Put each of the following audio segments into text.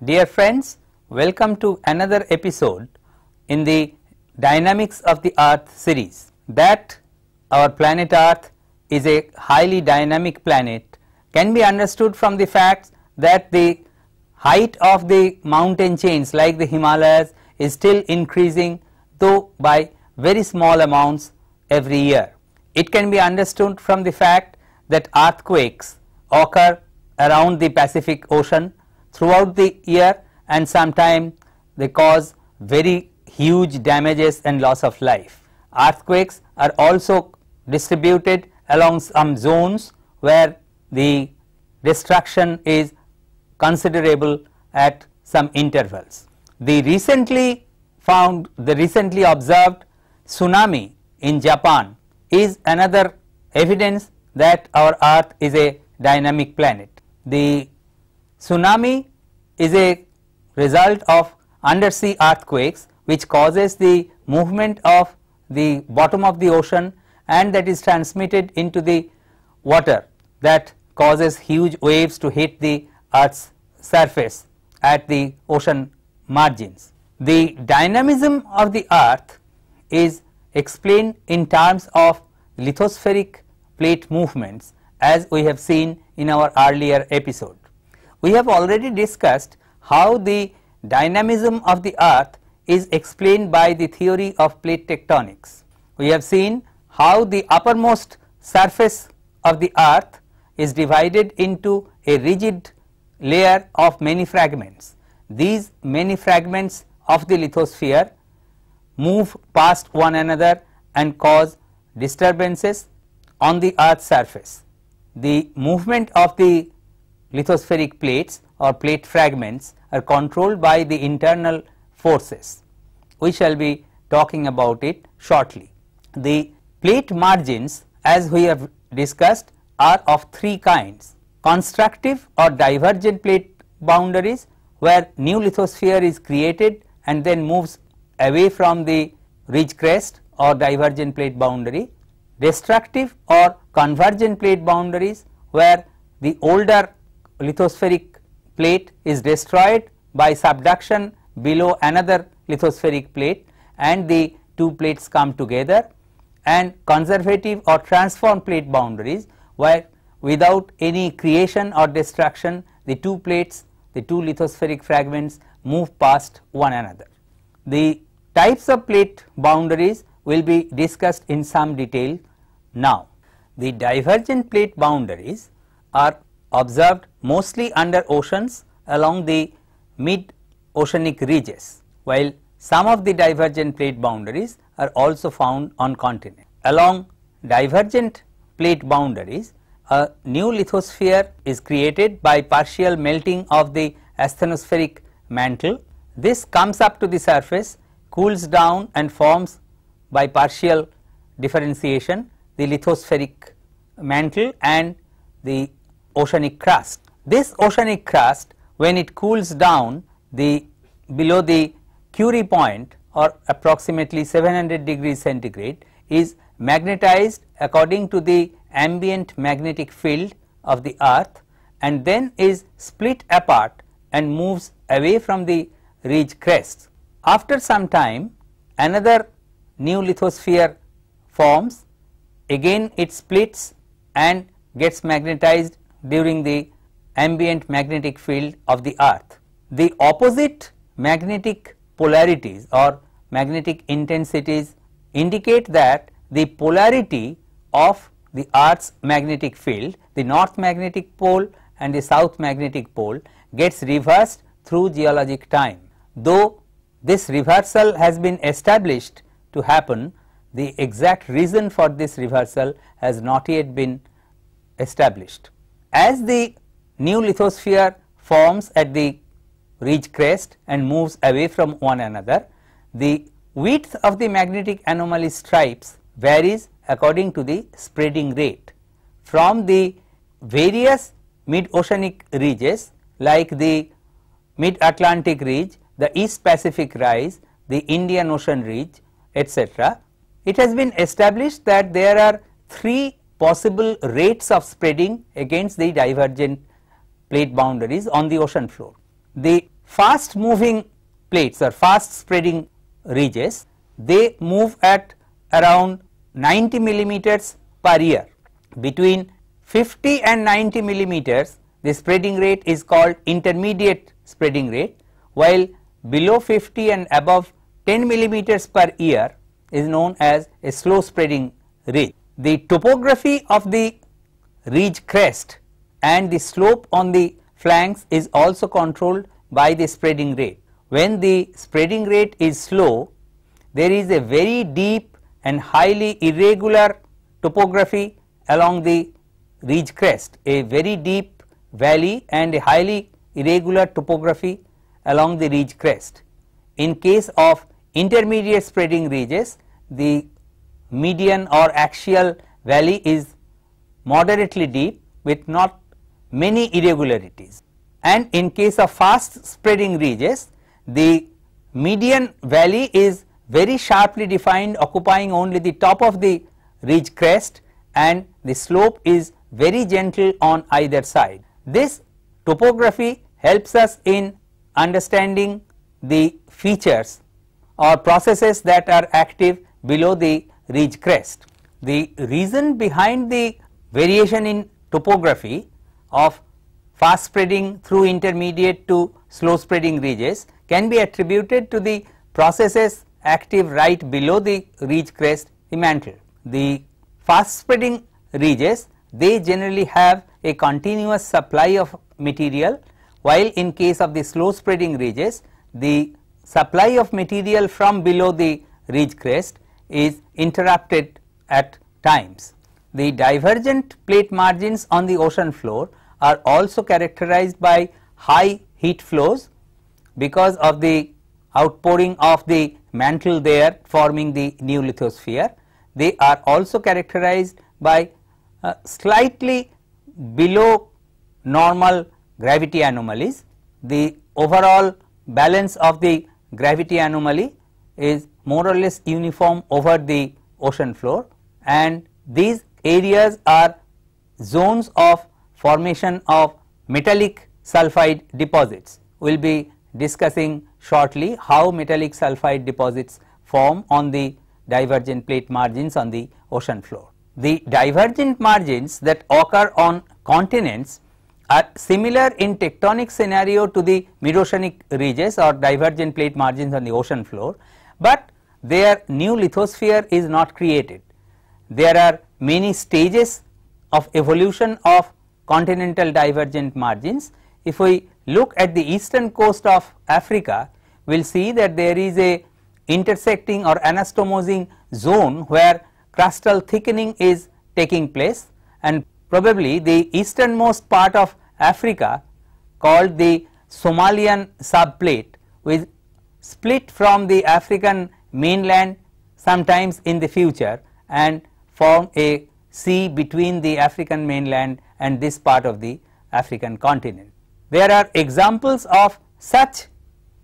Dear friends, welcome to another episode in the Dynamics of the Earth series. That our planet Earth is a highly dynamic planet can be understood from the fact that the height of the mountain chains like the Himalayas is still increasing, though by very small amounts every year. It can be understood from the fact that earthquakes occur around the Pacific Ocean throughout the year, and sometimes they cause very huge damages and loss of life. Earthquakes are also distributed along some zones where the destruction is considerable at some intervals. The recently observed tsunami in Japan is another evidence that our Earth is a dynamic planet. The tsunami is a result of undersea earthquakes which causes the movement of the bottom of the ocean, and that is transmitted into the water, that causes huge waves to hit the Earth's surface at the ocean margins. The dynamism of the Earth is explained in terms of lithospheric plate movements, as we have seen in our earlier episode. We have already discussed how the dynamism of the Earth is explained by the theory of plate tectonics. We have seen how the uppermost surface of the Earth is divided into a rigid layer of many fragments. These many fragments of the lithosphere move past one another and cause disturbances on the Earth's surface. The movement of the lithospheric plates or plate fragments are controlled by the internal forces. We shall be talking about it shortly. The plate margins, as we have discussed, are of three kinds: constructive or divergent plate boundaries, where new lithosphere is created and then moves away from the ridge crest or divergent plate boundary; destructive or convergent plate boundaries, where the older lithospheric plate is destroyed by subduction below another lithospheric plate and the two plates come together; and conservative or transform plate boundaries, where without any creation or destruction the two plates, the two lithospheric fragments move past one another. The types of plate boundaries will be discussed in some detail now. The divergent plate boundaries are observed mostly under oceans along the mid-oceanic ridges, while some of the divergent plate boundaries are also found on continents. Along divergent plate boundaries, a new lithosphere is created by partial melting of the asthenospheric mantle. This comes up to the surface, cools down and forms by partial differentiation the lithospheric mantle and the oceanic crust. This oceanic crust, when it cools down below the Curie point or approximately 700 degrees centigrade, is magnetized according to the ambient magnetic field of the Earth, and then is split apart and moves away from the ridge crests. After some time, another new lithosphere forms. Again it splits and gets magnetized during the ambient magnetic field of the Earth. The opposite magnetic polarities or magnetic intensities indicate that the polarity of the Earth's magnetic field, the north magnetic pole and the south magnetic pole, gets reversed through geologic time. Though this reversal has been established to happen, the exact reason for this reversal has not yet been established. As the new lithosphere forms at the ridge crest and moves away from one another, the width of the magnetic anomaly stripes varies according to the spreading rate. From the various mid-oceanic ridges like the Mid-Atlantic ridge, the East Pacific rise, the Indian Ocean ridge, etc., it has been established that there are three possible rates of spreading against the divergent plate boundaries on the ocean floor. The fast moving plates or fast spreading ridges, they move at around 90 millimeters per year. Between 50 and 90 millimeters, the spreading rate is called intermediate spreading rate, while below 50 and above 10 millimeters per year is known as a slow spreading ridge. The topography of the ridge crest and the slope on the flanks is also controlled by the spreading rate. When the spreading rate is slow, there is a very deep and highly irregular topography along the ridge crest, a very deep valley and a highly irregular topography along the ridge crest. In case of intermediate spreading ridges, the median or axial valley is moderately deep with not many irregularities, and in case of fast spreading ridges, the median valley is very sharply defined, occupying only the top of the ridge crest, and the slope is very gentle on either side. This topography helps us in understanding the features or processes that are active below the ridge crest. The reason behind the variation in topography of fast spreading through intermediate to slow spreading ridges can be attributed to the processes active right below the ridge crest, the mantle. The fast spreading ridges, they generally have a continuous supply of material, while in case of the slow spreading ridges, the supply of material from below the ridge crest is interrupted at times. The divergent plate margins on the ocean floor are also characterized by high heat flows because of the outpouring of the mantle there forming the new lithosphere. They are also characterized by slightly below normal gravity anomalies. The overall balance of the gravity anomaly is more or less uniform over the ocean floor, and these areas are zones of formation of metallic sulfide deposits. We will be discussing shortly how metallic sulfide deposits form on the divergent plate margins on the ocean floor. The divergent margins that occur on continents are similar in tectonic scenario to the mid-oceanic ridges or divergent plate margins on the ocean floor, but their new lithosphere is not created. There are many stages of evolution of continental divergent margins. If we look at the eastern coast of Africa, we will see that there is a intersecting or anastomosing zone where crustal thickening is taking place, and probably the easternmost part of Africa, called the Somalian subplate, will split from the African mainland sometimes in the future and form a sea between the African mainland and this part of the African continent. There are examples of such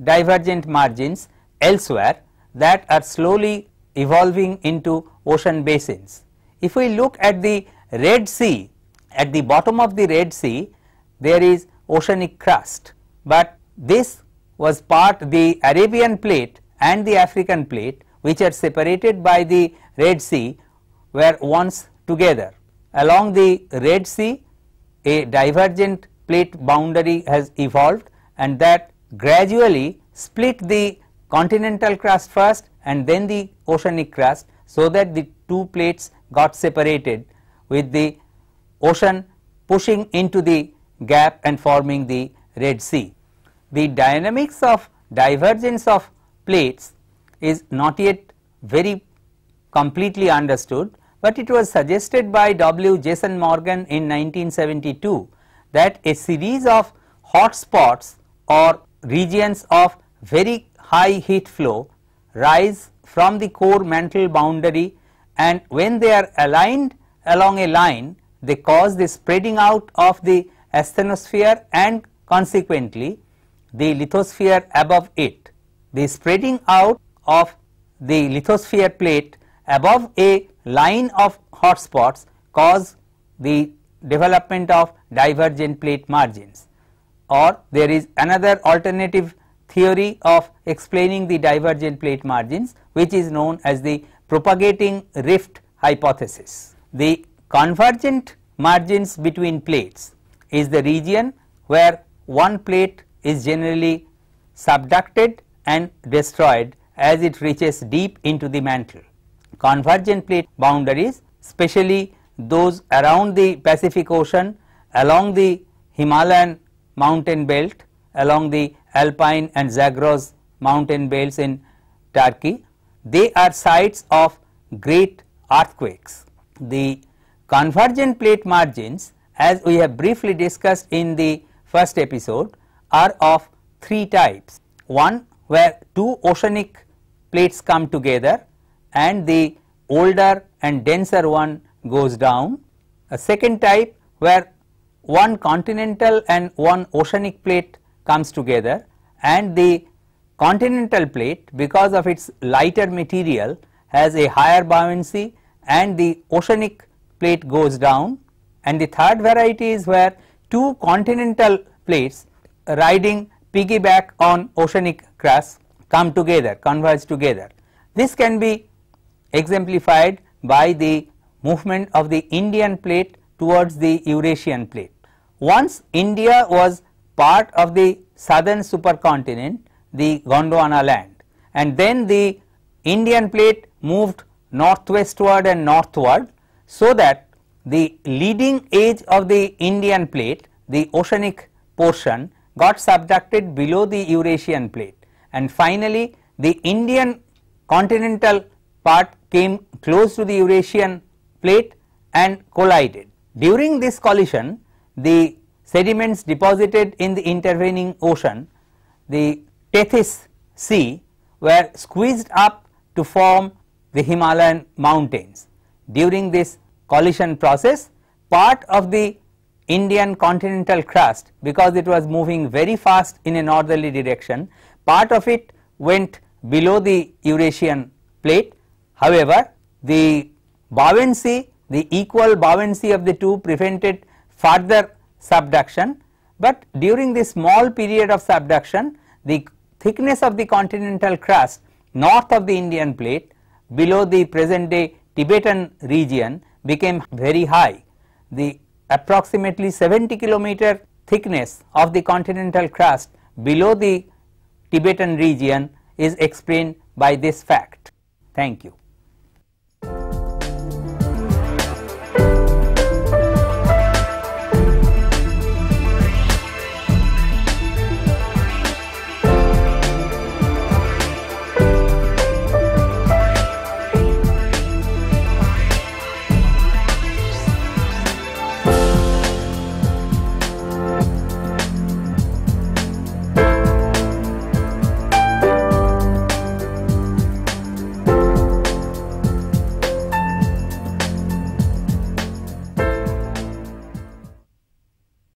divergent margins elsewhere that are slowly evolving into ocean basins. If we look at the Red Sea, at the bottom of the Red Sea there is oceanic crust, but this was part, the Arabian plate and the African plate, which are separated by the Red Sea, were once together. Along the Red Sea, a divergent plate boundary has evolved, and that gradually split the continental crust first and then the oceanic crust, so that the two plates got separated, with the ocean pushing into the gap and forming the Red Sea. The dynamics of divergence of plates is not yet very completely understood, but it was suggested by W. Jason Morgan in 1972 that a series of hot spots or regions of very high heat flow rise from the core mantle boundary, and when they are aligned along a line, they cause the spreading out of the asthenosphere and consequently the lithosphere above it. The spreading out of the lithosphere plate above a line of hot spots cause the development of divergent plate margins. Or there is another alternative theory of explaining the divergent plate margins, which is known as the propagating rift hypothesis. The convergent margins between plates is the region where one plate is generally subducted and destroyed as it reaches deep into the mantle. Convergent plate boundaries, especially those around the Pacific Ocean, along the Himalayan mountain belt, along the Alpine and Zagros mountain belts in Turkey, they are sites of great earthquakes. The convergent plate margins, as we have briefly discussed in the first episode, are of three types. One where two oceanic plates come together and the older and denser one goes down. A second type where one continental and one oceanic plate comes together and the continental plate, because of its lighter material, has a higher buoyancy and the oceanic plate goes down. And the third variety is where two continental plates riding piggyback on oceanic crust come together, converge together. This can be exemplified by the movement of the Indian plate towards the Eurasian plate. Once India was part of the southern supercontinent, the Gondwana land, and then the Indian plate moved northwestward and northward, so that the leading edge of the Indian plate, the oceanic portion, got subducted below the Eurasian plate, and finally the Indian continental part came close to the Eurasian plate and collided. During this collision, the sediments deposited in the intervening ocean, the Tethys Sea, were squeezed up to form the Himalayan mountains. During this collision process, part of the Indian continental crust, because it was moving very fast in a northerly direction, part of it went below the Eurasian plate. However, the buoyancy, the equal buoyancy of the two prevented further subduction, but during this small period of subduction, the thickness of the continental crust north of the Indian plate, below the present day Tibetan region, became very high. The approximately 70 kilometer thickness of the continental crust below the Tibetan region is explained by this fact. Thank you.